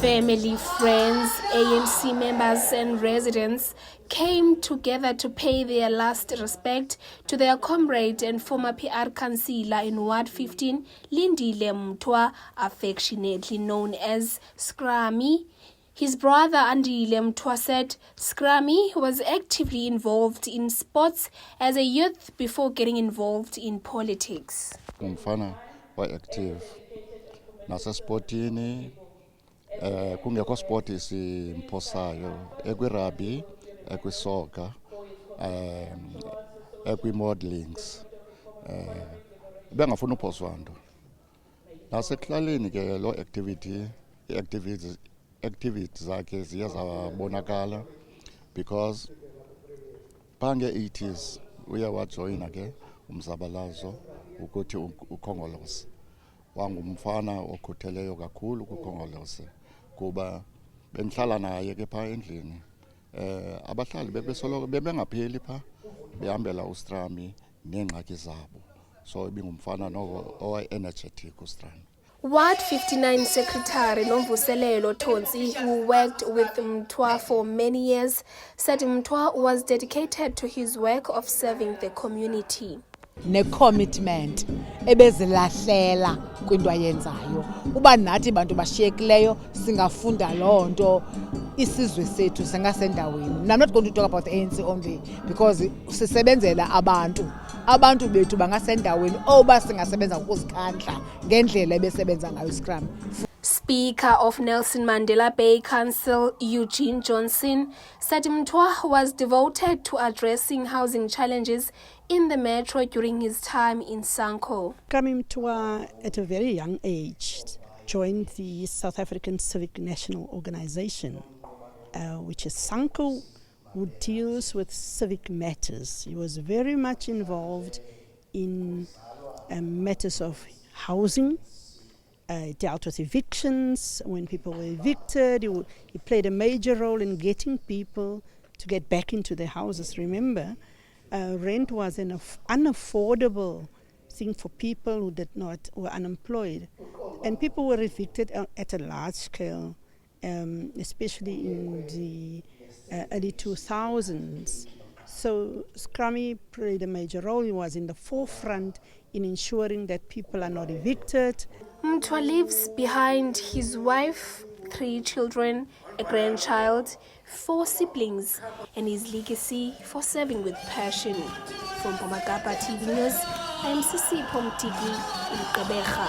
Family, friends, ANC members and residents came together to pay their last respect to their comrade and former PR councillor in Ward 15, Lindile Mtwa, affectionately known as Scrammy. His brother Andile Mtwa said Scrammy was actively involved in sports as a youth before getting involved in politics. Umfana wa active nasa sportini kungekho sport simphosayo ekwi-rugby, ekwi-soccer, ekwi-modelings, bengafuna uphoswa nto. Nasekuhlaleni ke lo activities zakhe ziye zabonakala because bange-80s uye wajoyina ke umzabalazo ukuthi ukhongolose. Wangumfana okhutheleyo kakhulu kukhongolose kuba bengihlala naye ke pha endlini. Abahlali bebesoloko bebengapheli pha behambela uStrami neengxaki zabo. So ibingumfana noko owa-energetic uStrami. Ward 59 Secretary Nomvuselelo Tonsi, who worked with Mtwa for many years, said Mtwa was dedicated to his work of serving the community. Ne-commitment ebezilahlela kwinto ayenzayo. Uba nathi bantu bashiyekileyo singafunda loo nto isizwe sethu singasendaweni. I'm not going to talk about the ANC only because sisebenzela abantu bethu bangasendaweni oba singasebenza ukuzikhandla ngendlela ebesebenza ngayo Scrum. Speaker of Nelson Mandela Bay Council, Eugene Johnson, said Mtwa was devoted to addressing housing challenges in the metro during his time in Sanko. Scrammy Mtwa, at a very young age, joined the South African Civic National Organization, which is Sanko, who deals with civic matters. He was very much involved in matters of housing. Dealt with evictions. When people were evicted, he played a major role in getting people to get back into their houses. Remember, rent was an unaffordable thing for people who were unemployed. And people were evicted at a large scale, especially in the early 2000s. So Scrammy played a major role. He was in the forefront in ensuring that people are not evicted. Mtwa leaves behind his wife, 3 children, a grandchild, 4 siblings, and his legacy for serving with passion. From Bomakapa TV News, I am Sisi Pomtiki in Gqeberha.